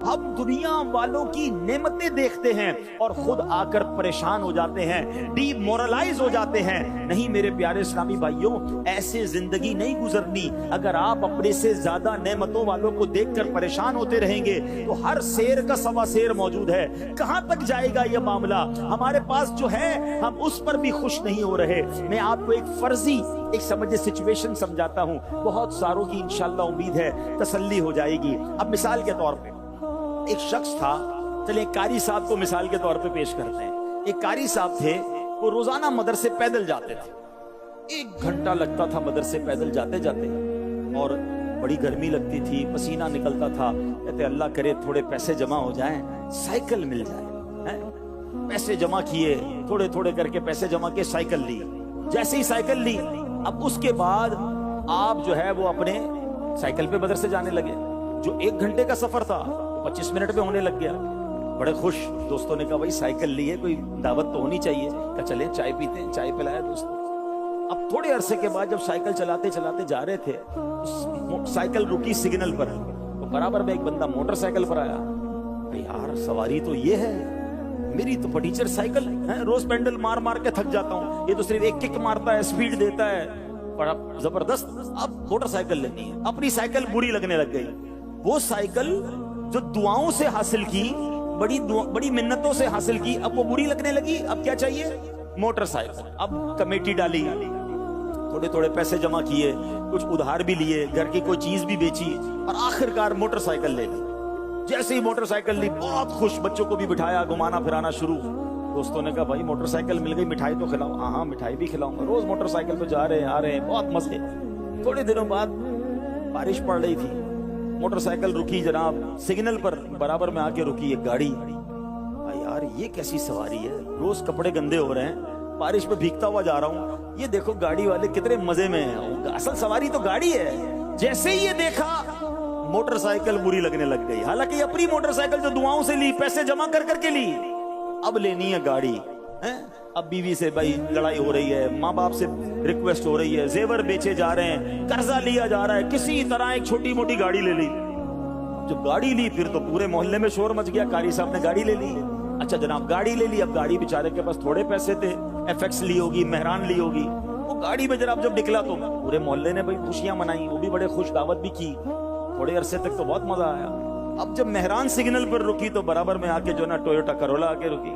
ہم دنیا والوں کی نعمتیں دیکھتے ہیں اور خود آ کر پریشان ہو جاتے ہیں، ڈی مورلائز ہو جاتے ہیں۔ نہیں میرے پیارے اسلامی بھائیوں، ایسے زندگی نہیں گزرنی۔ اگر آپ اپنے سے زیادہ نعمتوں والوں کو دیکھ کر پریشان ہوتے رہیں گے تو ہر سیر کا سوا سیر موجود ہے۔ کہاں تک جائے گا یہ معاملہ؟ ہمارے پاس جو ہے ہم اس پر بھی خوش نہیں ہو رہے۔ میں آپ کو ایک فرضی ایک سمجھے سچویشن سمجھاتا ہوں، بہت ساروں کی انشاءاللہ امید ہے تسلی ہو جائے گی۔ اب مثال کے طور پہ ایک شخص تھا، چلیں قاری صاحب کو مثال کے طور پہ پیش کرتے ہیں۔ ایک قاری صاحب تھے، وہ روزانہ مدرسے پیدل جاتے تھے، 1 گھنٹہ لگتا تھا مدرسے پیدل جاتے جاتے، اور بڑی گرمی لگتی تھی، پسینہ نکلتا تھا۔ کہتے اللہ کرے تھوڑے پیسے جمع ہو جائیں، سائیکل مل جائے۔ پیسے جمع کیے، تھوڑے تھوڑے کر کے پیسے جمع کے سائیکل لی۔ جیسے ہی سائیکل لی، اب اس کے بعد آپ جو ہے وہ اپنے سائیکل پہ مدرسے جانے لگے۔ جو 1 گھنٹے کا سفر تھا 25 منٹ میں ہونے لگ گیا۔ بڑے خوش، دوستوں نے کہا بھائی سائیکل لی ہے، کوئی دعوت تو ہونی چاہیے۔ کہا چلیں چائے پیتے ہیں، چائے پلایا دوستوں۔ اب تھوڑے عرصے کے بعد جب سائیکل چلاتے چلاتے جا رہے تھے، سائیکل رکی سگنل پر، تو برابر میں ایک بندہ موٹر سائیکل پر آیا۔ یار سواری تو یہ ہے، میری تو فٹیچر سائیکل ہے، روز پینڈل مار مار کے تھک جاتا ہوں، یہ تو صرف ایک کک مارتا ہے، سپیڈ دیتا ہے بڑا زبردست۔ اب موٹر سائیکل لینی ہے۔ اپنی سائیکل بری لگنے لگ گئی۔ وہ سائیکل جو دعاؤں سے حاصل کی، بڑی منتوں سے حاصل کی، اب وہ بری لگنے لگی۔ اب کیا چاہیے؟ Motor cycle. اب کمیٹی ڈالی، تھوڑے تھوڑے پیسے جمع کیے، کچھ ادھار بھی لیے، گھر کی کوئی چیز بھی بیچی، اور آخر کار موٹر سائیکل لے لی۔ جیسے ہی موٹر سائیکل لی، بہت خوش، بچوں کو بھی بٹھایا، گھمانا پھرانا شروع۔ دوستوں نے کہا بھائی موٹر سائیکل مل گئی، مٹھائی تو کھلاؤ۔ ہاں مٹھائی بھی کھلاؤں گا۔ روز موٹر سائیکل پہ جا رہے ہیں، آ رہے ہیں، بہت مزے۔ تھوڑے دنوں بعد بارش پڑ رہی تھی، موٹر سائیکل رکی جناب سگنل پر، برابر میں آ کے رکی ایک گاڑی۔ یار یہ کیسی سواری ہے، روز کپڑے گندے ہو رہے ہیں، بارش میں بھیگتا ہوا جا رہا ہوں، یہ دیکھو گاڑی والے کتنے مزے میں ہیں، اصل سواری تو گاڑی ہے۔ جیسے ہی یہ دیکھا، موٹر سائیکل بری لگنے لگ گئی۔ حالانکہ اپنی موٹر سائیکل جو دعاؤں سے لی، پیسے جمع کر کر کے لی، اب لینی ہے گاڑی۔ اب بیوی سے بھائی لڑائی ہو رہی ہے، ماں باپ سے ریکویسٹ ہو رہی ہے، زیور بیچے جا رہے ہیں، قرضہ لیا جا رہا ہے، کسی طرح ایک چھوٹی موٹی گاڑی لے لی۔ جب گاڑی لی پھر تو پورے محلے میں شور مچ گیا، قاری صاحب نے گاڑی لے لی۔ اچھا جناب گاڑی لے لی، اب گاڑی بیچارے کے پاس تھوڑے پیسے تھے، ایف ایکس لی ہوگی، مہران لی ہوگی۔ وہ گاڑی میں جناب جب نکلا تو پورے محلے نے بھائی خوشیاں منائی، وہ بھی بڑے خوش، دعوت بھی کی، تھوڑے عرصے تک تو بہت مزہ آیا۔ اب جب مہران سگنل پر رکی تو برابر میں آ کے جو نا ٹویوٹا کرولا آ کے رکی،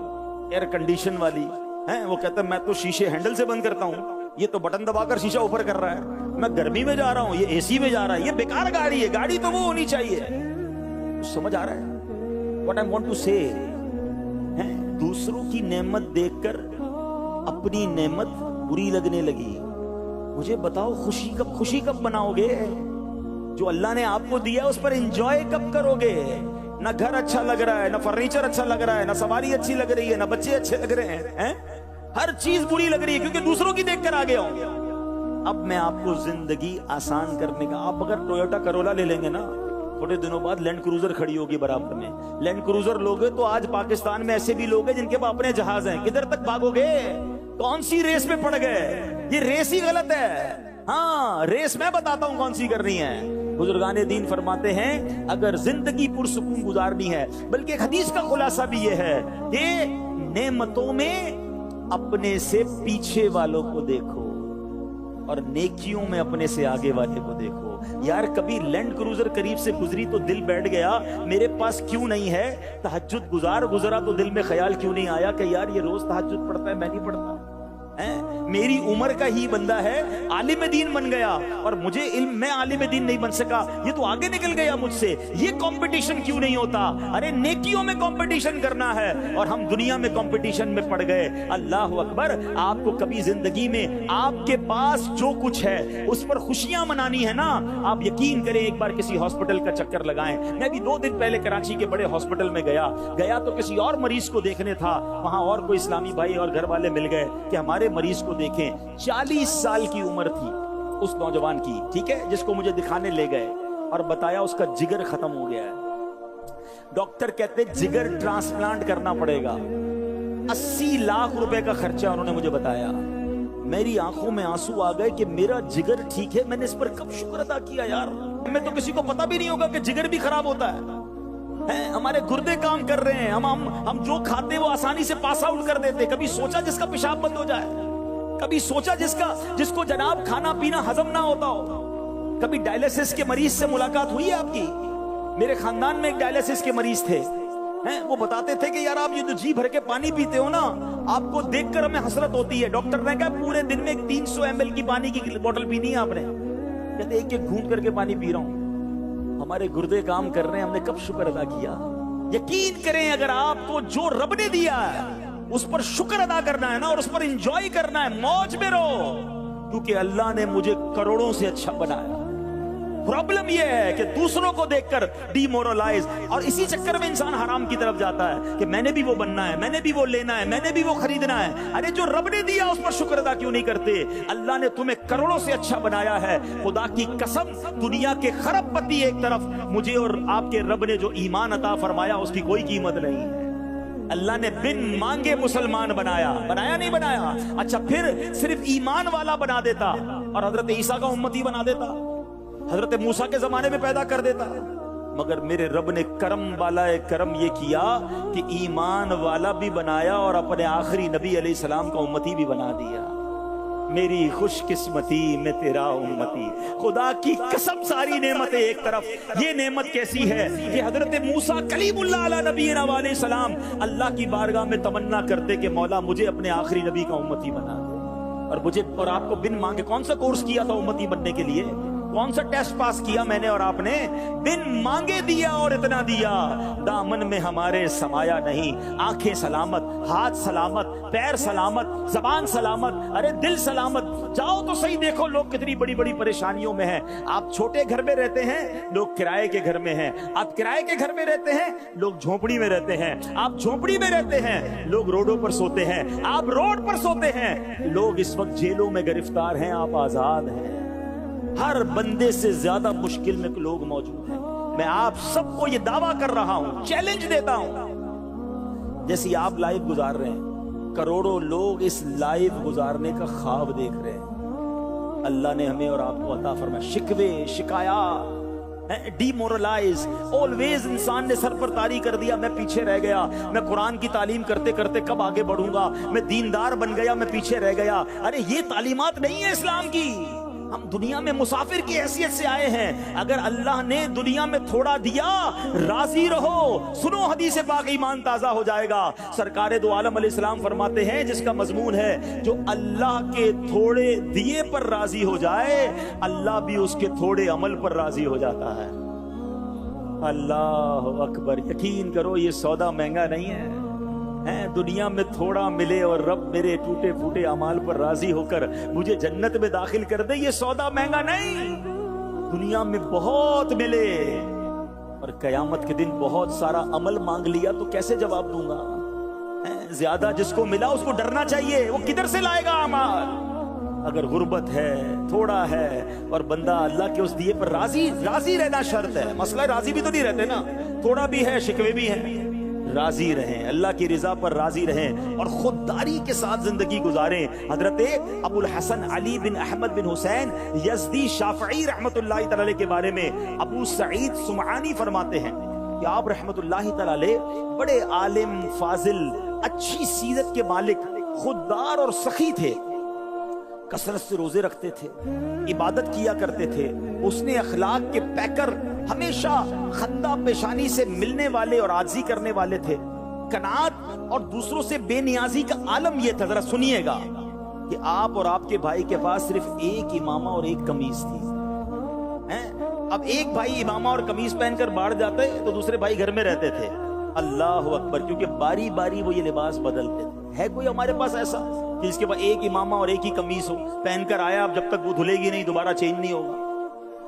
ایئر کنڈیشن والی ہے۔ وہ کہتا ہے میں تو شیشے ہینڈل سے بند کرتا ہوں، یہ تو بٹن دبا کر شیشہ اوپر کر رہا ہے، میں گرمی میں جا رہا ہوں، یہ اے سی میں جا رہا ہے، یہ بیکار گاڑی ہے، گاڑی تو وہ ہونی چاہیے۔ سمجھ آ رہا ہے what I want to say؟ دوسروں کی نعمت دیکھ کر اپنی نعمت بری لگنے لگی۔ مجھے بتاؤ خوشی کب مناؤ گے؟ جو اللہ نے آپ کو دیا اس پر انجوائے کب کرو گے؟ نہ گھر اچھا لگ رہا ہے، نہ فرنیچر اچھا لگ رہا ہے، نہ سواری اچھی لگ رہی ہے، نہ بچے اچھے لگ رہے ہیں، ہر چیز بری لگ رہی ہے کیونکہ دوسروں کی دیکھ کر آ گیا ہوں۔ اب میں آپ کو زندگی آسان کرنے کا، آپ اگر ٹویوٹا کرولا لے لیں گے نا، تھوڑے دنوں بعد لینڈ کروزر کھڑی ہوگی برابر میں۔ لینڈ کروزر لوگے تو آج پاکستان میں ایسے بھی لوگ ہیں جن کے پاس اپنے جہاز ہیں، کدھر تک بھاگو گے؟ کون سی ریس میں پڑ گئے؟ یہ ریس ہی غلط ہے۔ ہاں ریس میں بتاتا ہوں کون سی کرنی ہے۔ بزرگان دین فرماتے ہیں اگر زندگی پرسکون گزارنی ہے، بلکہ ایک حدیث کا خلاصہ بھی یہ ہے کہ نعمتوں میں اپنے سے پیچھے والوں کو دیکھو اور نیکیوں میں اپنے سے آگے والے کو دیکھو۔ یار کبھی لینڈ کروزر قریب سے گزری تو دل بیٹھ گیا میرے پاس کیوں نہیں ہے؟ تہجد گزرا تو دل میں خیال کیوں نہیں آیا کہ یار یہ روز تہجد پڑھتا ہے، میں نہیں پڑھتا؟ میری عمر کا ہی بندہ ہے، عالم دین بن گیا، اور مجھے علم، میں عالم دین نہیں بن سکا، یہ تو آگے نکل گیا مجھ سے۔ یہ کمپٹیشن کیوں نہیں ہوتا؟ ارے نیکیوں میں کمپٹیشن کرنا ہے، اور ہم دنیا میں کمپٹیشن میں پڑ گئے۔ اللہ اکبر! آپ کو کبھی زندگی میں آپ کے پاس جو کچھ ہے اس پر خوشیاں منانی ہے نا، آپ یقین کریں ایک بار کسی ہاسپٹل کا چکر لگائیں۔ میں بھی 2 دن پہلے کراچی کے بڑے ہاسپٹل میں گیا تو کسی اور مریض کو دیکھنے تھا، وہاں اور کوئی اسلامی بھائی اور گھر والے مل گئے کہ ہمارے مریض کو دیکھیں۔ 40 سال کی عمر تھی اس نوجوان کی، ٹھیک ہے، جس کو مجھے دکھانے لے گئے اور بتایا اس کا جگر ختم ہو گیا ہے۔ ڈاکٹر کہتے جگر ٹرانسپلانٹ کرنا پڑے گا، 80 لاکھ روپے کا خرچہ انہوں نے مجھے بتایا۔ میری آنکھوں میں آنسو آ گئے کہ میرا جگر ٹھیک ہے، میں نے اس پر کب شکر ادا کیا یار۔ میں تو کسی کو پتا بھی نہیں ہوگا کہ جگر بھی خراب ہوتا ہے۔ ہمارے گردے کام کر رہے ہیں، ہم جو کھاتے وہ آسانی سے پاس آؤٹ کر دیتے. کبھی سوچا جس کا پیشاب بند ہو جائے؟ کبھی سوچا جس کو جناب کھانا پینا ہضم نہ ہوتا ہو؟ کبھی ڈائلیسس کے مریض سے ملاقات ہوئی ہے آپ کی؟ میرے خاندان میں ایک ڈائلیسس کے مریض تھے، وہ بتاتے تھے کہ یار آپ یہ جو جی بھر کے پانی پیتے ہو نا، آپ کو دیکھ کر ہمیں حسرت ہوتی ہے. ڈاکٹر نے کہا پورے دن میں 300 ml کی پانی کی بوتل پینی ہے آپ نے؟ کہتے ایک ایک گھونٹ کر کے پانی پی رہا ہوں. ہمارے گردے کام کر رہے ہیں، ہم نے کب شکر ادا کیا؟ یقین کریں اگر آپ کو جو رب نے دیا ہے اس پر شکر ادا کرنا ہے نا، اور اس پر انجوائے کرنا ہے، موج میں رہو، کیونکہ اللہ نے مجھے کروڑوں سے اچھا بنایا. پرابلم یہ ہے کہ دوسروں کو دیکھ کر ڈی مورلائز، اور اسی چکر میں انسان حرام کی طرف جاتا ہے کہ میں نے بھی وہ بننا ہے، میں نے بھی وہ لینا ہے، میں نے بھی وہ خریدنا ہے. ارے جو رب نے دیا اس پر شکر ادا کیوں نہیں کرتے؟ اللہ نے تمہیں کروڑوں سے اچھا بنایا ہے. خدا کی قسم، دنیا کے خرب پتی ایک طرف، مجھے اور آپ کے رب نے جو ایمان عطا فرمایا اس کی کوئی قیمت نہیں ہے. اللہ نے بن مانگے مسلمان بنایا نہیں بنایا؟ اچھا پھر صرف ایمان والا بنا دیتا اور حضرت عیسیٰ کا امتی بنا دیتا، حضرت موسیٰ کے زمانے میں پیدا کر دیتا. مگر میرے رب نے کرم والا کرم یہ کیا کہ ایمان والا بھی بنایا اور اپنے آخری نبی علیہ السلام کا امتی بھی بنا دیا. میری خوش قسمتی میں تیرا امتی. خدا کی قسم ساری نعمتیں ایک طرف، یہ نعمت کیسی ہے کہ حضرت موسیٰ کلیم اللہ علیہ نبینا علیہ السلام اللہ کی بارگاہ میں تمنا کرتے کہ مولا مجھے اپنے آخری نبی کا امتی بنا دے. اور مجھے اور آپ کو بن مانگے کون سا کورس کیا تھا امتی بننے کے لیے؟ کون سا ٹیسٹ پاس کیا میں نے اور آپ نے؟ بن مانگے دیا اور اتنا دیا. دامن میں ہمارے سمایا نہیں، آنکھیں سلامت، ہاتھ سلامت، پیر سلامت، زبان سلامت، ارے دل سلامت. جاؤ تو صحیح دیکھو لوگ کتنی بڑی بڑی پریشانیوں میں ہیں. آپ چھوٹے گھر میں رہتے ہیں، لوگ کرائے کے گھر میں ہیں. آپ کرائے کے گھر میں رہتے ہیں، لوگ جھونپڑی میں رہتے ہیں. آپ جھونپڑی میں رہتے ہیں، لوگ روڈوں پر سوتے ہیں. آپ روڈ پر سوتے ہیں، لوگ اس وقت جیلوں میں گرفتار ہیں، آپ آزاد ہیں. ہر بندے سے زیادہ مشکل میں لوگ موجود ہیں. میں آپ سب کو یہ دعویٰ کر رہا ہوں، چیلنج دیتا ہوں، جیسی آپ لائف گزار رہے ہیں کروڑوں لوگ اس لائف گزارنے کا خواب دیکھ رہے ہیں. اللہ نے ہمیں اور آپ کو عطا فرمایا. شکوے، شکایات، ڈی مورلائز، آلویز انسان نے سر پر طاری کر دیا، میں پیچھے رہ گیا، میں قرآن کی تعلیم کرتے کرتے کب آگے بڑھوں گا، میں دیندار بن گیا، میں پیچھے رہ گیا. ارے یہ تعلیمات نہیں ہے اسلام کی. ہم دنیا میں مسافر کی حیثیت سے آئے ہیں. اگر اللہ نے دنیا میں تھوڑا دیا، راضی رہو. سنو حدیث پاک، ایمان تازہ ہو جائے گا. سرکار دو عالم علیہ السلام فرماتے ہیں جس کا مضمون ہے جو اللہ کے تھوڑے دیے پر راضی ہو جائے، اللہ بھی اس کے تھوڑے عمل پر راضی ہو جاتا ہے. اللہ اکبر. یقین کرو یہ سودا مہنگا نہیں ہے. دنیا میں تھوڑا ملے اور رب میرے ٹوٹے پھوٹے اعمال پر راضی ہو کر مجھے جنت میں داخل کر دے، یہ سودا مہنگا نہیں. دنیا میں بہت ملے اور قیامت کے دن بہت سارا عمل مانگ لیا تو کیسے جواب دوں گا؟ زیادہ جس کو ملا اس کو ڈرنا چاہیے، وہ کدھر سے لائے گا اعمال؟ اگر غربت ہے، تھوڑا ہے اور بندہ اللہ کے اس دیے پر راضی رہنا شرط ہے. مسئلہ راضی بھی تو نہیں رہتے نا، تھوڑا بھی ہے، شکوے بھی ہیں. راضی رہیں، اللہ کی رضا پر راضی رہیں اور خودداری کے ساتھ زندگی گزاریں. حضرت ابو الحسن علی بن احمد بن حسین یزدی شافعی رحمت اللہ تعالی علیہ کے بارے میں ابو سعید سمعانی فرماتے ہیں کہ آپ رحمت اللہ تعالی علیہ بڑے عالم، فاضل، اچھی سیرت کے مالک، خوددار اور سخی تھے. کثرت سے روزے رکھتے تھے، عبادت کیا کرتے تھے. اس نے اخلاق کے پیکر، ہمیشہ خندہ پیشانی سے ملنے والے اور عاجزی کرنے والے تھے. قناعت اور دوسروں سے بے نیازی کا عالم یہ تھا. ذرا سنیے گا کہ آپ اور آپ کے بھائی کے پاس صرف ایک امامہ اور ایک قمیص تھی. اب ایک بھائی امامہ اور قمیص پہن کر باہر جاتے تو دوسرے بھائی گھر میں رہتے تھے. اللہ اکبر. کیونکہ باری باری وہ یہ لباس بدلتے تھے. ہے کوئی ہمارے پاس ایسا کہ اس کے پاس ایک امامہ اور ایک ہی قمیص ہو، پہن کر آیا، اب جب تک وہ دھلے گی نہیں دوبارہ چینج نہیں ہوگا؟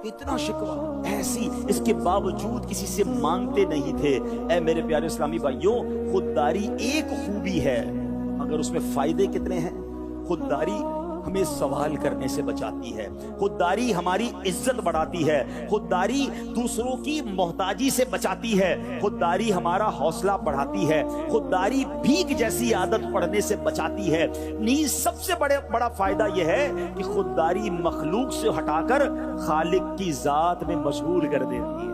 اتنا شکوہ. ایسی اس کے باوجود کسی سے مانگتے نہیں تھے. اے میرے پیارے اسلامی بھائیوں، خودداری ایک خوبی ہے مگر اس میں فائدے کتنے ہیں. خودداری ہمیں سوال کرنے سے بچاتی ہے. خودداری ہماری عزت بڑھاتی ہے. خودداری دوسروں کی محتاجی سے بچاتی ہے. خودداری ہمارا حوصلہ بڑھاتی ہے. خودداری بھیک جیسی عادت پڑھنے سے بچاتی ہے. نیز سب سے بڑا فائدہ یہ ہے کہ خودداری مخلوق سے ہٹا کر خالق کی ذات میں مشغول کر دیتی ہے.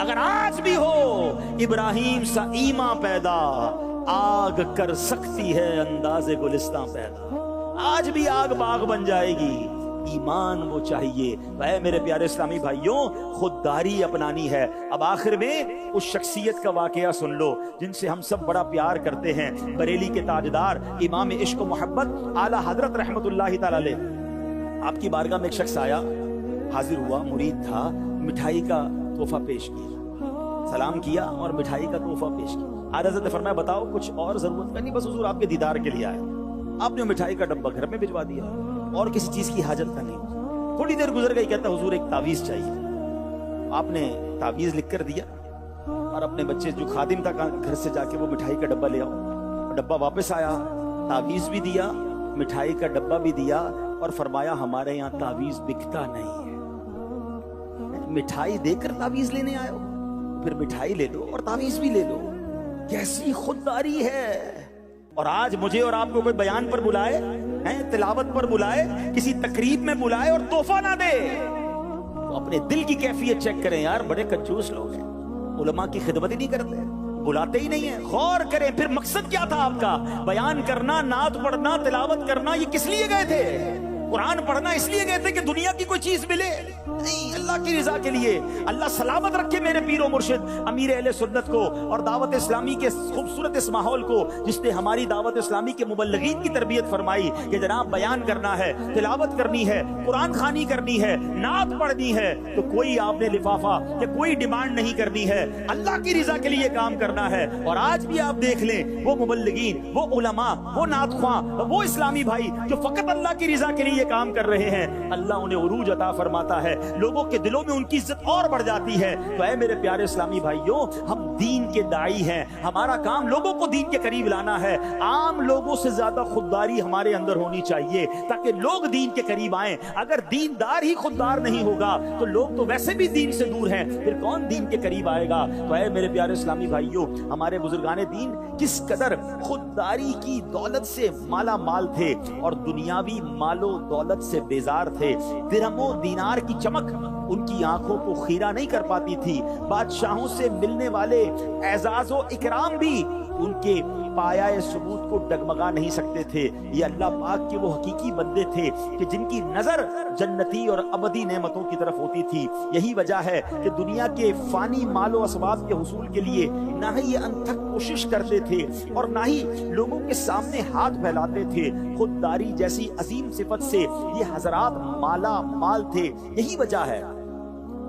اگر آج بھی ہو ابراہیم سا ایمان پیدا، آگ کر سکتی ہے انداز گلستان پیدا۔ آج بھی آگ باغ بن جائے گی، ایمان وہ چاہیے۔ اے میرے پیارے اسلامی بھائیوں، خودداری اپنانی ہے۔ اب آخر میں اس شخصیت کا واقعہ سن لو جن سے ہم سب بڑا پیار کرتے ہیں، بریلی کے تاجدار امام عشق و محبت اعلی حضرت رحمت اللہ تعالی علیہ۔ آپ کی بارگاہ میں ایک شخص آیا، حاضر ہوا، مرید تھا، مٹھائی کا تحفہ پیش کیا، سلام کیا اور مٹھائی کا تحفہ پیش کیا۔ حضرت نے فرمایا بتاؤ کچھ اور ضرورت ہے؟ نہیں، بس حضور آپ کے دیدار کے لیے آئے۔ آپ نے مٹھائی کا ڈبہ گھر میں بھجوا دیا اور کسی چیز کی حاجت کا نہیں۔ تھوڑی دیر گزر گئی، کہتا حضور ایک تعویذ چاہیے۔ آپ نے تعویذ لکھ کر دیا اور اپنے بچے جو خادم تھا گھر سے جا کے وہ مٹھائی کا ڈبہ لے آؤ۔ ڈبہ واپس آیا، تعویذ بھی دیا، مٹھائی کا ڈبہ بھی دیا اور فرمایا ہمارے یہاں تعویذ بکتا نہیں ہے۔ مٹھائی دے کر تعویذ لینے آئے ہو، پھر مٹھائی لے لو اور تعویذ بھی لے لو۔ کیسی خودداری ہے! اور آج مجھے اور آپ کو کوئی بیان پر بلائے، تلاوت پر بلائے، کسی تقریب میں بلائے اور تحفہ نہ دے، تو اپنے دل کی کیفیت چیک کریں یار، بڑے کنجوس لوگ ہیں، علماء کی خدمت ہی نہیں کرتے، بلاتے ہی نہیں ہیں۔ غور کریں پھر مقصد کیا تھا آپ کا؟ بیان کرنا، نعت پڑھنا، تلاوت کرنا، یہ کس لیے گئے تھے؟ قرآن پڑھنا اس لیے گئے تھے کہ دنیا کی کوئی چیز ملے؟ نہیں، اللہ کی رضا کے لیے۔ اللہ سلامت رکھے میرے پیر و مرشد امیر اہل سنت کو اور دعوت اسلامی کے خوبصورت اس ماحول کو، جس نے ہماری دعوت اسلامی کے مبلغین کی تربیت فرمائی کہ جناب بیان کرنا ہے، تلاوت کرنی ہے، قرآن خوانی کرنی ہے، نعت پڑھنی ہے، تو کوئی آپ نے لفافہ یا کوئی ڈیمانڈ نہیں کرنی ہے، اللہ کی رضا کے لیے کام کرنا ہے۔ اور آج بھی آپ دیکھ لیں وہ مبلغین، وہ علماء، وہ نعت خواں، وہ اسلامی بھائی جو فقط اللہ کی رضا کے لیے کام کر رہے ہیں، اللہ انہیں عروج عطا فرماتا ہے، لوگوں کے دلوں میں ان کی عزت اور بڑھ جاتی ہے۔ تو اے میرے پیارے اسلامی بھائیوں، ہم دین کے داعی ہیں، ہمارا کام لوگوں کو دین کے قریب لانا ہے۔ عام لوگوں سے زیادہ خودداری ہمارے اندر ہونی چاہیے تاکہ لوگ دین کے قریب آئیں۔ اگر دیندار ہی خوددار نہیں ہوگا تو لوگ تو ویسے بھی دین سے دور ہیں، پھر کون دین کے قریب آئے گا؟ تو اے میرے پیارے اسلامی بھائیوں، ہمارے بزرگان دین کس قدر خودداری کی دولت سے مالا مال تھے اور دنیاوی مال و دولت سے بیزار تھے۔ درہم و دینار کی چمک ان کی آنکھوں کو خیرہ نہیں کر پاتی تھی، بادشاہوں سے ملنے والے اعزاز و اکرام بھی ان کے پایہ ثبوت کو ڈگمگا نہیں سکتے تھے۔ یہ اللہ پاک کے وہ حقیقی بندے تھے کہ جن کی نظر جنتی اور ابدی نعمتوں کی طرف ہوتی تھی۔ یہی وجہ ہے کہ دنیا کے فانی مال و اسباب کے حصول کے لیے نہ ہی یہ انتھک کوشش کرتے تھے اور نہ ہی لوگوں کے سامنے ہاتھ پھیلاتے تھے۔ خودداری جیسی عظیم صفت سے یہ حضرات مالا مال تھے۔ یہی وجہ ہے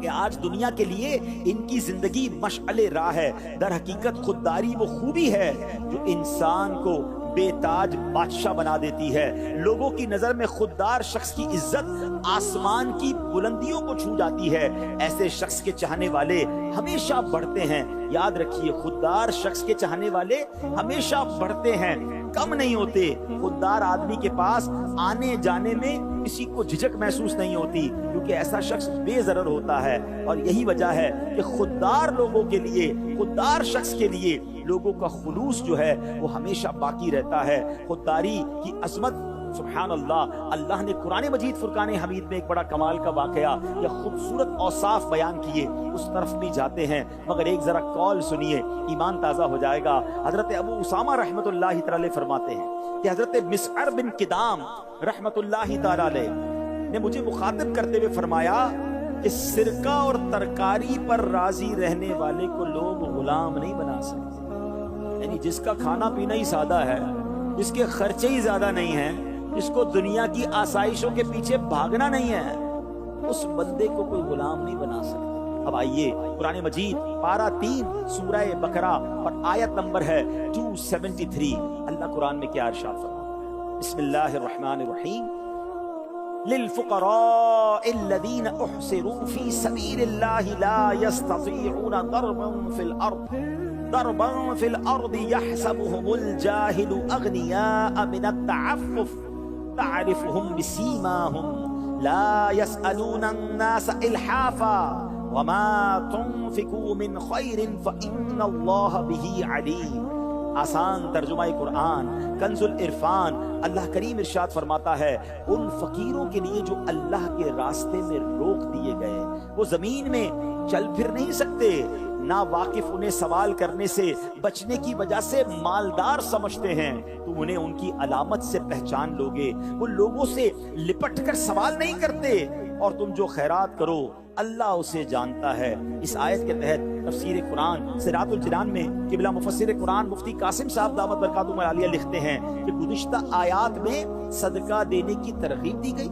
کہ آج دنیا کے لیے ان کی زندگی مشعل راہ ہے۔ در حقیقت خودداری وہ خوبی ہے جو انسان کو بے تاج بادشاہ بنا دیتی ہے۔ لوگوں کی نظر میں خوددار شخص کی عزت آسمان کی بلندیوں کو چھو جاتی ہے۔ ایسے شخص کے چاہنے والے ہمیشہ بڑھتے ہیں۔ یاد رکھیے، خوددار شخص کے چاہنے والے ہمیشہ بڑھتے ہیں، کم نہیں ہوتے۔ خوددار آدمی کے پاس آنے جانے میں کسی کو جھجک محسوس نہیں ہوتی، کیونکہ ایسا شخص بے ضرر ہوتا ہے۔ اور یہی وجہ ہے کہ خوددار لوگوں کے لیے، خوددار شخص کے لیے لوگوں کا خلوص جو ہے وہ ہمیشہ باقی رہتا ہے۔ خودداری کی عظمت، سبحان اللہ، اللہ نے قرآن مجید فرقان حمید میں ایک بڑا کمال کا واقعہ یا خوبصورت اوصاف بیان کیے، اس طرف بھی جاتے ہیں، مگر ایک ذرا کال سنیے، ایمان تازہ ہو جائے گا۔ حضرت ابو اسامہ رحمت اللہ تعالی فرماتے ہیں کہ حضرت مسعر بن کدام رحمت اللہ تعالی نے مجھے مخاطب کرتے ہوئے فرمایا کہ سرکہ اور ترکاری پر راضی رہنے والے کو لوگ غلام نہیں بنا سکتے۔ یعنی جس کا کھانا پینا ہی سادہ ہے، جس کے خرچے ہی زیادہ نہیں ہیں، جس کو دنیا کی آسائشوں کے پیچھے بھاگنا نہیں ہے، اس بندے کو کوئی غلام نہیں بنا سکتا۔ اب آئیے قرآن مجید پارہ 3 سورہ بقرہ اور آیت نمبر ہے 273، اللہ قرآن میں کیا ارشاد فرماتا ہے؟ بسم اللہ الرحمن الرحیم، للفقراء الذين احصروا في سبيل الله لا يستطيعون ضربا في الارض يحسبهم الجاهل اغنياء من التعفف تعرفهم بسيماهم لا يسألون الناس الحافا وما تنفقوا من خير فإن الله به عليم۔ آسان ترجمہ قرآن کنزُ العرفان اللہ کریم ارشاد فرماتا ہے ان فقیروں کے لیے جو اللہ کے راستے میں روک دیے گئے، وہ زمین میں چل پھر نہیں سکتے، نا واقف انہیں سوال کرنے سے بچنے کی وجہ سے مالدار سمجھتے ہیں، تم انہیں ان کی علامت سے پہچان لوگے، وہ لوگوں سے لپٹ کر سوال نہیں کرتے، اور تم جو خیرات کرو اللہ اسے جانتا ہے۔ اس آیت کے تحت تفسیر قرآن صراط الجنان میں قبلہ مفسر قرآن مفتی قاسم صاحب دامت برکاتہم العالیہ لکھتے ہیں کہ گزشتہ آیات میں صدقہ دینے کی ترغیب دی گئی،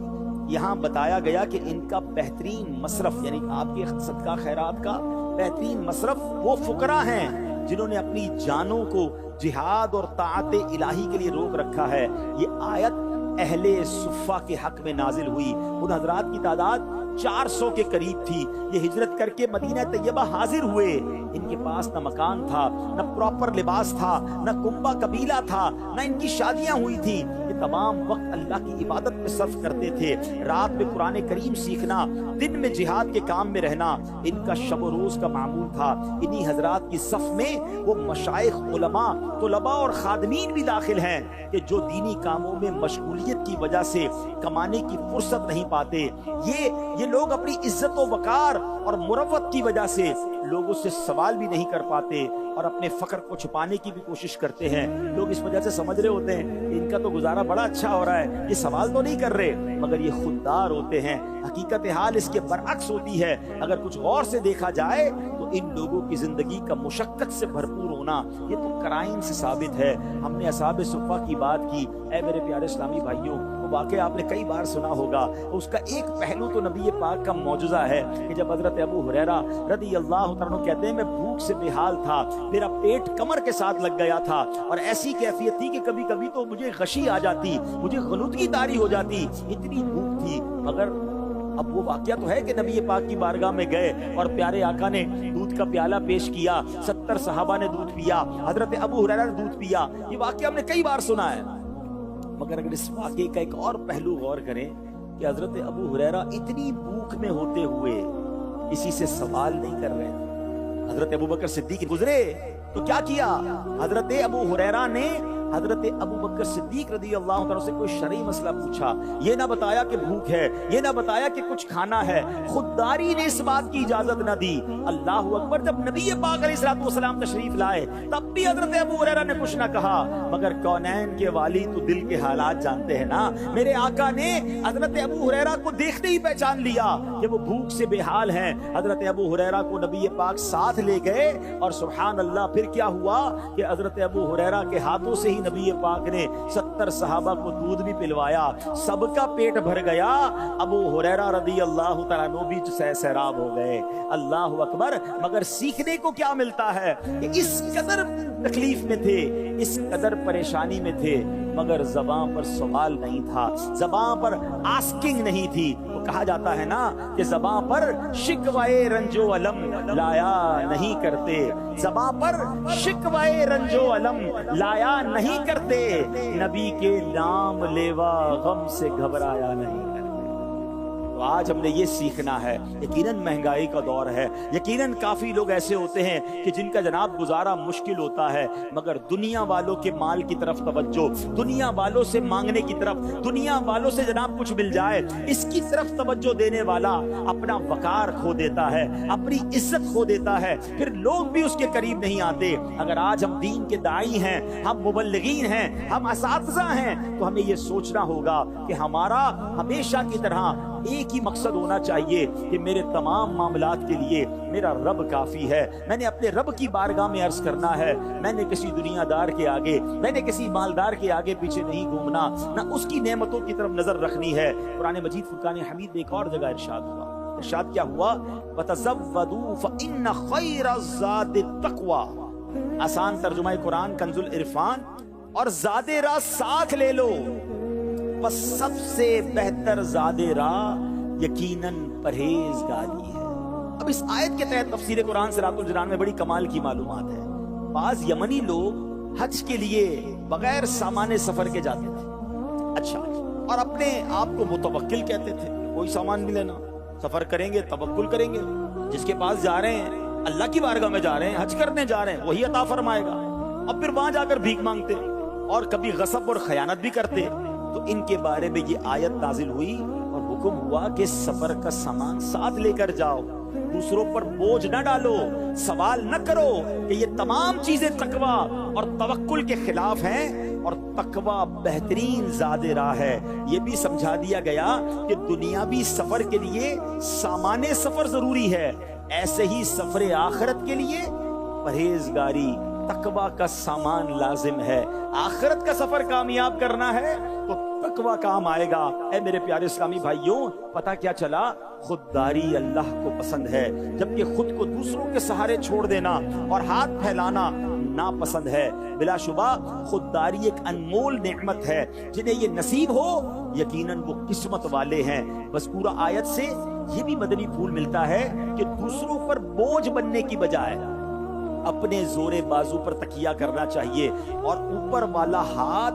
یہاں بتایا گیا کہ ان کا بہترین مصرف، یعنی آپ کے صدقہ خیرات کا بہترین مصرف وہ فقراء ہیں جنہوں نے اپنی جانوں کو جہاد اور طاعت الہی کے لیے روک رکھا ہے۔ یہ آیت اہل صفہ کے حق میں نازل ہوئی، ان حضرات کی تعداد 400 کے قریب تھی، یہ ہجرت کر کے مدینہ طیبہ حاضر ہوئے، ان کے پاس نہ مکان تھا، نہ پراپر لباس تھا، نہ کنبہ قبیلہ تھا، نہ ان کی شادیاں ہوئی تھی، یہ تمام وقت اللہ کی عبادت میں صرف کرتے تھے، رات میں قرآن کریم سیکھنا، دن میں جہاد کے کام میں رہنا ان کا شب و روز کا معمول تھا۔ انہی حضرات کی صف میں وہ مشائخ، علماء، طلباء اور خادمین بھی داخل ہیں کہ جو دینی کاموں میں مشغولیت کی وجہ سے کمانے کی فرصت نہیں پاتے، یہ لوگ اپنی عزت و وقار اور مروت کی وجہ سے لوگوں سے سوال بھی نہیں کر پاتے اور اپنے فقر کو چھپانے کی بھی کوشش کرتے ہیں۔ لوگ اس وجہ سے سمجھ رہے ہوتے ہیں کہ ان کا تو گزارا بڑا اچھا ہو رہا ہے، یہ سوال تو نہیں کر رہے، مگر یہ خوددار ہوتے ہیں۔ حقیقت حال اس کے برعکس ہوتی ہے۔ اگر کچھ غور سے دیکھا جائے تو ان لوگوں کی زندگی کا مشقت سے بھرپور ہونا یہ تو کرائم سے ثابت ہے۔ ہم نے اصحاب صفہ کی بات کی، اے میرے پیارے اسلامی بھائیوں، وہ واقعہ آپ نے کئی بار سنا ہوگا، اس کا ایک پہلو تو نبی پاک کا معجزہ ہے کہ جب حضرت ابو ہریرہ رضی اللہ عنہ کہتے ہیں میں بھوک سے بے حال تھا، میرا پیٹ کمر کے ساتھ لگ گیا تھا اور ایسی کیفیت تھی کہ کبھی کبھی تو مجھے غشی آ جاتی، مجھے غلطگی طاری ہو جاتی، اتنی بھوک تھی۔ مگر اب وہ واقعہ تو ہے کہ نبی پاک کی بارگاہ میں گئے اور پیارے آقا نے دودھ کا پیالہ پیش کیا، 70 صحابہ نے دودھ پیا، حضرت ابو ہریرہ نے دودھ پیا، یہ واقعہ ہم نے کئی بار سنا ہے۔ مگر اگر اس واقعے کا ایک اور پہلو غور کریں کہ حضرت ابو ہریرہ اتنی بھوک میں ہوتے ہوئے کسی سے سوال نہیں کر رہے تھے۔ حضرت ابو بکر صدیق گزرے تو کیا کیا؟ حضرت ابو ہریرہ نے حضرت ابو بکر صدیق رضی اللہ عنہ سے کوئی شرعی مسئلہ پوچھا، یہ نہ بتایا کہ بھوک ہے، یہ نہ بتایا کہ کچھ کھانا ہے، خودداری نے اس بات کی اجازت نہ دی۔ اللہ اکبر، جب نبی پاک علیہ الصلوۃ والسلام تشریف لائے تب بھی حضرت ابو ہریرہ نے کچھ نہ کہا، مگر کونین کے والی تو دل کے حالات جانتے ہیں نا، میرے آقا نے حضرت ابو ہریرہ کو دیکھتے ہی پہچان لیا کہ وہ بھوک سے بے حال ہیں۔ حضرت ابو ہریرہ کو نبی پاک ساتھ لے گئے اور سبحان اللہ پھر کیا ہوا کہ حضرت ابو ہریرہ کے ہاتھوں سے نبی پاک نے 70 صحابہ کو دودھ بھی پلوایا، سب کا پیٹ بھر گیا، ابو ہریرہ رضی اللہ تعالیٰ عنہ بھی سیراب ہو گئے۔ اللہ اکبر، مگر سیکھنے کو کیا ملتا ہے کہ اس قدر تکلیف میں تھے، اس قدر پریشانی میں تھے، مگر زبان پر سوال نہیں تھا، زبان پر آسکنگ نہیں تھی۔ وہ کہا جاتا ہے نا کہ زبان پر شکوائے رنج و علم لایا نہیں کرتے، زبان پر شکوائے رنج و علم لایا نہیں کرتے، نبی کے نام لیوا غم سے گھبرایا نہیں کرتے۔ تو آج ہم نے یہ سیکھنا ہے، یقیناً مہنگائی کا دور ہے، یقیناً کافی لوگ ایسے ہوتے ہیں کہ جن کا جناب گزارا مشکل ہوتا ہے، مگر دنیا والوں کے مال کی طرف توجہ، دنیا والوں سے مانگنے کی طرف، دنیا والوں سے جناب کچھ مل جائے اس کی طرف توجہ دینے والا اپنا وقار کھو دیتا ہے، اپنی عزت کھو دیتا ہے، پھر لوگ بھی اس کے قریب نہیں آتے۔ اگر آج ہم دین کے داعی ہیں، ہم مبلغین ہیں، ہم اساتذہ ہیں، تو ہمیں یہ سوچنا ہوگا کہ ہمارا ہمیشہ کی طرح ایک ہی مقصد ہونا چاہیے کہ میرے تمام معاملات کے لیے میرا رب کافی ہے، میں نے اپنے رب کی بارگاہ میں عرض کرنا ہے، میں نے کسی دنیا دار کے آگے، میں نے کسی مالدار کے آگے پیچھے نہیں گھومنا، نہ اس کی نعمتوں کی طرف نظر رکھنی ہے۔ قرآن مجید فرقان حمید میں ایک اور جگہ ارشاد ہوا، ارشاد کیا ہوا؟ وَتَزَوَّدُوا فَإِنَّ خَيْرَ الزَّادِ التَّقْوَىٰ، آسان ترجمہ قرآن کنز العرفان، اور زاد راہ ساتھ لے لو، بس سب سے بہتر زاد راہ یقیناً پرہیزگاری ہے۔ اب اس آیت کے تحت تفسیر قرآن صراط الجنان میں بڑی کمال کی معلومات ہے۔ بعض یمنی لوگ حج کے لیے بغیر سامان سفر کے جاتے تھے، اچھا، اور اپنے آپ کو متوکل کہتے تھے، کوئی سامان نہیں لینا، سفر کریں گے توکل کریں گے، جس کے پاس جا رہے ہیں اللہ کی بارگاہ میں جا رہے ہیں، حج کرنے جا رہے ہیں، وہی عطا فرمائے گا۔ اور پھر وہاں جا کر بھیک مانگتے اور کبھی غصب اور خیانت بھی کرتے. تو ان کے بارے میں یہ آیت نازل ہوئی اور حکم ہوا کہ سفر کا سامان ساتھ لے کر جاؤ, دوسروں پر بوجھ نہ ڈالو, سوال نہ کرو کہ یہ تمام چیزیں تقویٰ اور توکل کے خلاف ہیں, اور تقویٰ بہترین زاد راہ ہے. یہ بھی سمجھا دیا گیا کہ دنیاوی سفر کے لیے سامان سفر ضروری ہے, ایسے ہی سفر آخرت کے لیے پرہیزگاری تقویٰ کا سامان لازم ہے. آخرت کا سفر کامیاب کرنا ہے تو تقویٰ کام آئے گا. اے میرے پیارے اسلامی بھائیوں, پتہ کیا چلا؟ خودداری اللہ کو پسند ہے, جبکہ خود کو دوسروں کے سہارے چھوڑ دینا اور ہاتھ پھیلانا ناپسند ہے. بلا شبہ خودداری ایک انمول نعمت ہے, جنہیں یہ نصیب ہو یقیناً وہ قسمت والے ہیں. مذکورہ آیت سے یہ بھی مدنی پھول ملتا ہے کہ دوسروں پر بوجھ بننے کی بجائے اپنے زور بازو پر تکیہ کرنا چاہیے, اور اوپر والا ہاتھ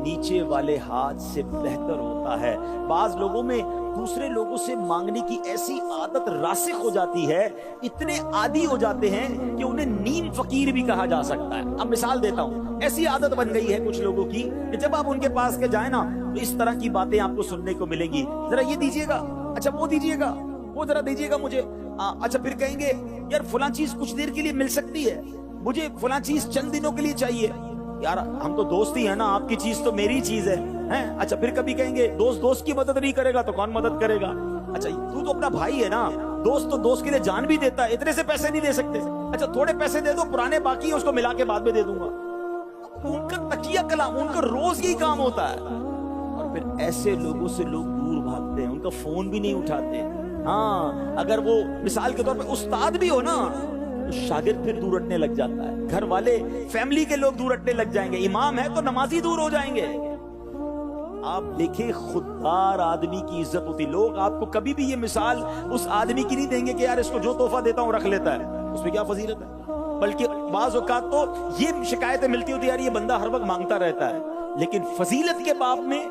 نیچے والے ہاتھ سے بہتر ہوتا ہے. بعض لوگوں میں دوسرے لوگوں سے مانگنے کی ایسی عادت راسخ ہو جاتی ہے, اتنے عادی ہو جاتے ہیں کہ انہیں نیم فقیر بھی کہا جا سکتا ہے. اب مثال دیتا ہوں, ایسی عادت بن گئی ہے کچھ لوگوں کی کہ جب آپ ان کے پاس کے جائیں نا تو اس طرح کی باتیں آپ کو سننے کو ملیں گی, ذرا یہ دیجئے گا, اچھا وہ دیجئے گا, وہ ذرا دیجئے گا مجھے, اچھا پھر کہیں گے یار فلاں چیز کچھ دیر کے لیے مل سکتی ہے, مجھے فلاں چیز چند دنوں کے لیے چاہیے. یار ہم تو دوست ہی ہیں نا, آپ کی چیز تو میری چیز ہے. اچھا پھر کبھی کہیں گے دوست دوست کی مدد نہیں کرے گا تو کون مدد کرے گا. اچھا تو اپنا بھائی ہے نا, دوست تو دوست کے لیے جان بھی دیتا ہے, اتنے سے پیسے نہیں دے سکتے. اچھا تھوڑے پیسے دے دو, پرانے باقی ہیں اس کو ملا کے بعد میں دے دوں گا. ان کا تکیہ کلام, ان کا روز یہی کام ہوتا ہے. اور پھر ایسے لوگوں سے لوگ دور بھاگتے ہیں, ان کا فون بھی نہیں اٹھاتے. ہاں اگر وہ مثال کے طور پہ استاد بھی ہو نا تو شاگرد پھر دور ہٹنے لگ جاتا ہے, گھر والے فیملی کے لوگ دور ہٹنے لگ جائیں گے, امام ہے تو نمازی دور ہو جائیں گے. آپ دیکھیں خوددار آدمی کی عزت ہوتی. لوگ آپ کو کبھی بھی یہ مثال اس آدمی کی نہیں دیں گے کہ یار اس کو جو تحفہ دیتا ہوں رکھ لیتا ہے, اس میں کیا فضیلت ہے. بلکہ بعض اوقات تو یہ شکایتیں ملتی ہوتی یار یہ بندہ ہر وقت مانگتا رہتا ہے. لیکن فضیلت کے باب میں,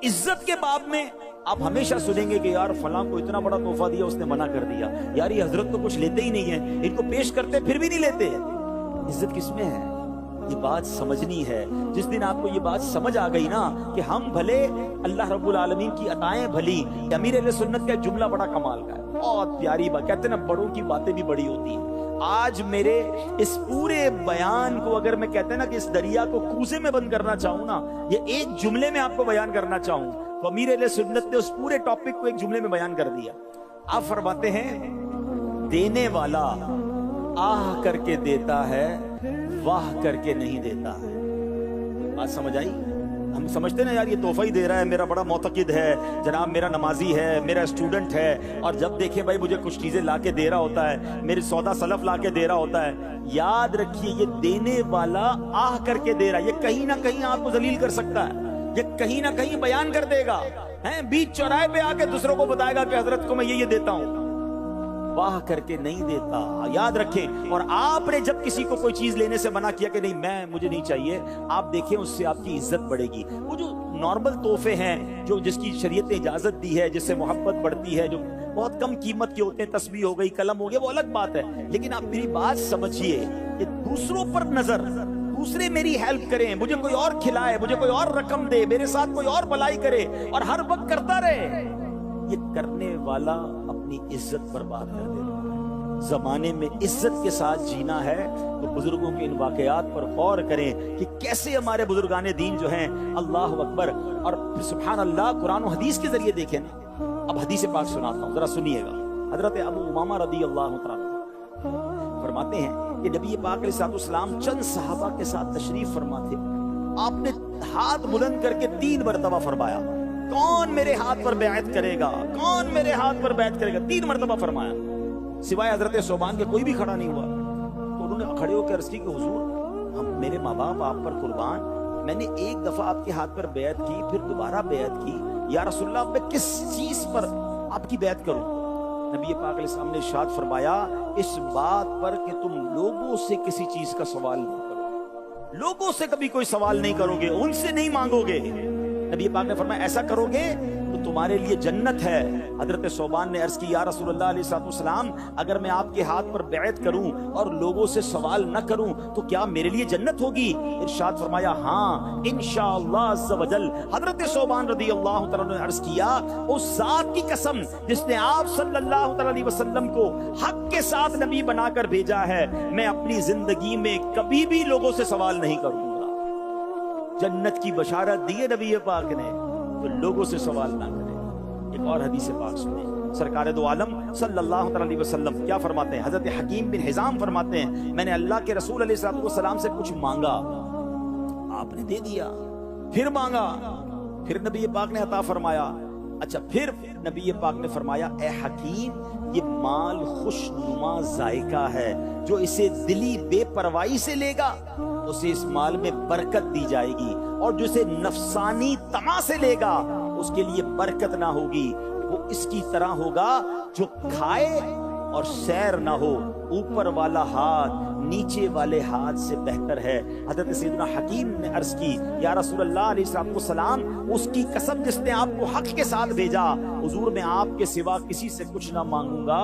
عزت کے باب میں آپ ہمیشہ سنیں گے کہ یار فلاں کو اتنا بڑا تحفہ دیا, اس نے منع کر دیا. یار یہ حضرت تو کچھ لیتے ہی نہیں ہیں, ان کو پیش کرتے پھر بھی نہیں لیتے. عزت کس میں ہے؟ یہ بات سمجھنی ہے. جس دن آپ کو یہ بات سمجھ آ گئی نا کہ ہم بھلے, اللہ رب العالمین کی عطائیں بھلی. امیر اہل سنت کا جملہ بڑا کمال کا ہے, بہت پیاری بات. کہتے ہیں نا بڑوں کی باتیں بھی بڑی ہوتی ہیں. آج میرے اس پورے بیان کو اگر میں کہتے ہیں نا کہ اس دریا کو کوزے میں بند کرنا چاہوں نا, یہ ایک جملے میں آپ کو بیان کرنا چاہوں تو امیر اہل سنت نے اس پورے ٹاپک کو ایک جملے میں بیان کر دیا. آپ فرماتے ہیں دینے والا آہ کر کے دیتا ہے, واہ کر کے نہیں دیتا ہے. بات سمجھ آئی؟ ہم سمجھتے نا یار یہ تحفہ ہی دے رہا ہے, میرا بڑا معتقد ہے جناب, میرا نمازی ہے, میرا اسٹوڈنٹ ہے, اور جب دیکھیں بھائی مجھے کچھ چیزیں لا کے دے رہا ہوتا ہے, میری سودا سلف لا کے دے رہا ہوتا ہے. یاد رکھیے یہ دینے والا آہ کر کے دے رہا ہے. یہ کہیں نہ کہیں آپ کو ذلیل کر سکتا ہے, یہ کہیں نہ کہیں بیان کر دے گا, بیچ چوراہے پہ آ کے دوسروں کو بتائے گا کہ حضرت کو میں یہ دیتا ہوں. واہ کر کے نہیں دیتا, یاد رکھیں. اور آپ نے جب کسی کو کوئی چیز لینے سے منع کیا کہ نہیں مجھے نہیں چاہیے, آپ دیکھیں اس سے آپ کی عزت بڑھے گی. وہ جو نارمل تحفے ہیں جو جس کی شریعت نے اجازت دی ہے, جس سے محبت بڑھتی ہے, جو بہت کم قیمت کے ہوتے ہیں, تسبیح ہو گئی, قلم ہو گیا, وہ الگ بات ہے. لیکن آپ میری بات سمجھیے کہ دوسروں پر نظر, دوسرے میری ہیلپ کریں, مجھے کوئی اور کھلائے, مجھے کوئی اور رقم دے, میرے ساتھ کوئی اور بھلائی کرے اور ہر وقت کرتا رہے, یہ کرنے والا اپنی عزت برباد کر دیتا ہے. زمانے میں عزت کے ساتھ جینا ہے تو بزرگوں کے ان واقعات پر غور کریں کہ کیسے ہمارے بزرگان دین جو ہیں, اللہ اکبر, اور سبحان اللہ قرآن و حدیث کے ذریعے دیکھیں نا. اب حدیث پاک سناتا ہوں, ذرا سنیے گا. حضرت ابو امامہ رضی اللہ عنہ فرماتے ہیں کہ نبی پاک علیہ السلام چند صحابہ کے ساتھ تشریف فرما تھے. آپ نے ہاتھ بلند کر کے 3 مرتبہ فرمایا کون میرے ہاتھ پر بیعت کرے گا, کون میرے ہاتھ پر بیعت کرے گا. 3 مرتبہ فرمایا, سوائے حضرت صوبان کے کوئی بھی کھڑا نہیں ہوا. تو انہوں نے کھڑے ہو کے عرض کی کہ حضور میرے ماں باپ آپ پر قربان, میں نے ایک دفعہ آپ کے ہاتھ پر بیعت کی, پھر دوبارہ بیعت کی, یا رسول اللہ میں کس چیز پر آپ کی بیعت کروں. نبی پاک علیہ السلام نے ارشاد فرمایا اس بات پر کہ تم لوگوں سے کسی چیز کا سوال نہیں کرو, لوگوں سے کبھی کوئی سوال نہیں کرو گے, ان سے نہیں مانگو گے. نبی پاک نے فرمایا ایسا کرو گے تو تمہارے لیے جنت ہے۔ حضرت صوبان نے عرض کی یا رسول اللہ علیہ السلام اگر میں آپ کے ہاتھ پر بیعت کروں اور لوگوں سے سوال نہ کروں تو کیا میرے لیے جنت ہوگی؟ ارشاد فرمایا ہاں انشاءاللہ عز و جل۔ حضرت صوبان رضی اللہ تعالیٰ نے عرض کیا اس ذات کی قسم جس نے آپ صلی اللہ علیہ وسلم کو حق کے ساتھ نبی بنا کر بھیجا ہے، میں اپنی زندگی میں کبھی بھی لوگوں سے سوال نہیں کروں گا۔ جنت کی بشارت دی ہے نبی پاک نے تو لوگوں سے سوال نہ کرے۔ ایک اور حدیث پاک سنیں، سرکار دو عالم صلی اللہ علیہ وسلم کیا فرماتے ہیں؟ حضرت حکیم بن حزام فرماتے ہیں میں نے اللہ کے رسول علیہ السلام سے کچھ مانگا، آپ نے دے دیا، پھر مانگا، پھر نبی پاک نے عطا فرمایا۔ اچھا پھر نبی پاک نے فرمایا اے حکیم یہ مال خوش نما ذائقہ ہے، جو اسے دلی بے پرواہی سے لے گا اسے اس مال میں برکت دی جائے گی، اور جو اسے نفسانی طمع سے لے گا اس کے لیے برکت نہ ہوگی۔ وہ اس کی طرح ہوگا جو کھائے اور سیر نہ ہو، اوپر والا ہاتھ نیچے والے ہاتھ سے بہتر ہے۔ حضرت سیدنا حکیم نے عرض کی یا رسول اللہ علیہ السلام اس کی قسم جس نے آپ کو حق کے ساتھ بھیجا، حضور میں آپ کے سوا کسی سے کچھ نہ مانگوں گا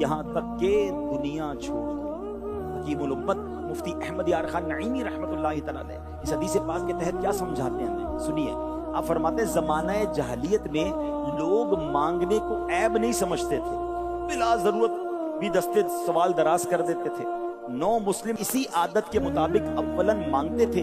یہاں تک کہ دنیا چھوڑ دوں۔ حکیم الامت مفتی احمد یار خان نعیمی رحمۃ اللہ تعالی علیہ اس حدیث پاک کے تحت کیا سمجھاتے ہیں؟ سنیے، آپ فرماتے ہیں زمانہ جاہلیت میں لوگ مانگنے کو عیب نہیں سمجھتے تھے، بلا ضرورت بھی دستے سوال دراز کر دیتے تھے۔ نو مسلم اسی عادت کے مطابق اولاً مانگتے تھے،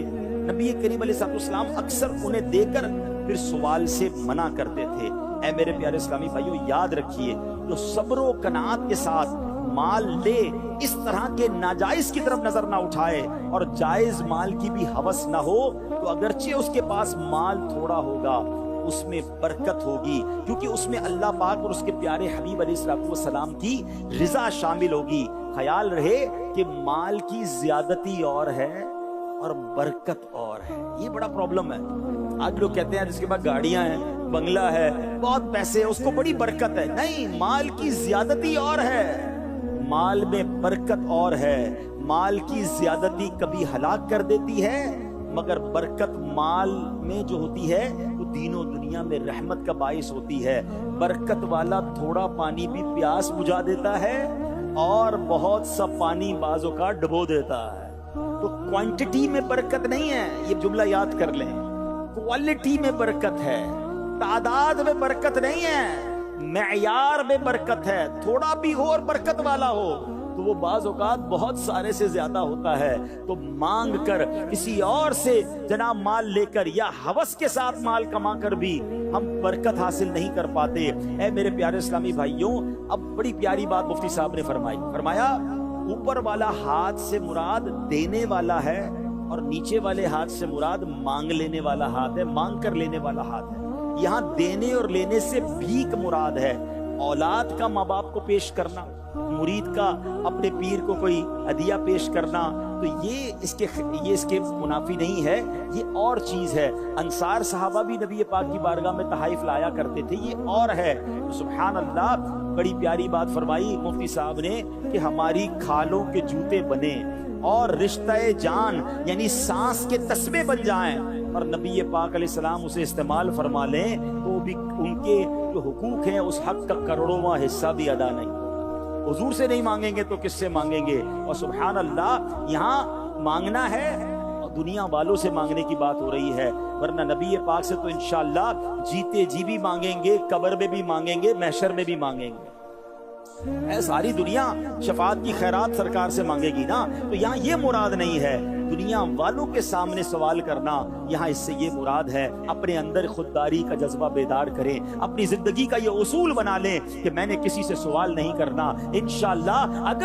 نبی کریم علیہ السلام اکثر انہیں دے کر پھر سوال سے منع کرتے تھے۔ اے میرے پیارے اسلامی بھائیو یاد رکھیے جو صبر و قناعت کے ساتھ مال لے اس طرح کے ناجائز کی طرف نظر نہ اٹھائے اور جائز مال کی بھی ہوس نہ ہو، تو اگرچہ اس کے پاس مال تھوڑا ہوگا اس میں برکت ہوگی، کیونکہ اس میں اللہ پاک اور اس کے پیارے حبیب علیہ السلام کی رضا شامل ہوگی۔ خیال رہے کہ مال کی زیادتی اور ہے اور برکت اور ہے، یہ بڑا پرابلم ہے۔ آج لوگ کہتے ہیں جس کے پاس گاڑیاں ہیں، بنگلہ ہے، بہت پیسے ہیں، اس کو بڑی برکت ہے۔ نہیں، مال کی زیادتی اور ہے، مال میں برکت اور ہے۔ مال کی زیادتی کبھی ہلاک کر دیتی ہے، مگر برکت مال میں جو ہوتی ہے وہ دین و دنیا میں رحمت کا باعث ہوتی ہے۔ برکت والا تھوڑا پانی بھی پیاس بجھا دیتا ہے اور بہت سا پانی بعضوں کا ڈبو دیتا ہے۔ تو کوانٹٹی میں برکت نہیں ہے، یہ جملہ یاد کر لیں، کوالٹی میں برکت ہے، تعداد میں برکت نہیں ہے، معیار میں برکت ہے۔ تھوڑا بھی ہو اور برکت والا ہو تو وہ بعض اوقات بہت سارے سے زیادہ ہوتا ہے۔ تو مانگ کر کسی اور سے جناب مال لے کر یا ہوس کے ساتھ مال کما کر بھی ہم برکت حاصل نہیں کر پاتے۔ اے میرے پیارے اسلامی بھائیوں، اب بڑی پیاری بات مفتی صاحب نے فرمایا اوپر والا ہاتھ سے مراد دینے والا ہے اور نیچے والے ہاتھ سے مراد مانگ لینے والا ہاتھ ہے، مانگ کر لینے والا ہاتھ ہے۔ یہاں دینے اور لینے سے بھیک مراد ہے، اولاد کا ماں باپ کو پیش کرنا، مرید کا اپنے پیر کو کوئی ہدیہ پیش کرنا، تو یہ اس کے منافی نہیں ہے، یہ اور چیز ہے۔ انصار صحابہ بھی نبی پاک کی بارگاہ میں تحائف لایا کرتے تھے، یہ اور ہے۔ سبحان اللہ، بڑی پیاری بات فرمائی مفتی صاحب نے کہ ہماری کھالوں کے جوتے بنے اور رشتہ جان یعنی سانس کے تسبے بن جائیں اور نبی پاک علیہ السلام اسے استعمال فرما لیں تو بھی ان کے جو حقوق ہیں اس حق کا کروڑواں حصہ بھی ادا نہیں۔ حضور سے نہیں مانگیں گے تو کس سے مانگیں گے؟ اور سبحان اللہ یہاں مانگنا ہے اور دنیا والوں سے مانگنے کی بات ہو رہی ہے، ورنہ نبی پاک سے تو انشاءاللہ جیتے جی بھی مانگیں گے، قبر میں بھی مانگیں گے، محشر میں بھی مانگیں گے۔ ساری دنیا شفاعت کی خیرات سرکار سے مانگے گی نا، تو یہاں یہ مراد نہیں ہے دنیا والوں کے سامنے سوال کرنا، یہاں اس سے یہ مراد ہے اپنے اندر خودداری کا جذبہ بیدار کریں، اپنی زندگی کا یہ اصول بنا لیں کہ میں نے کسی سے سوال نہیں کرنا۔ انشاءاللہ اگر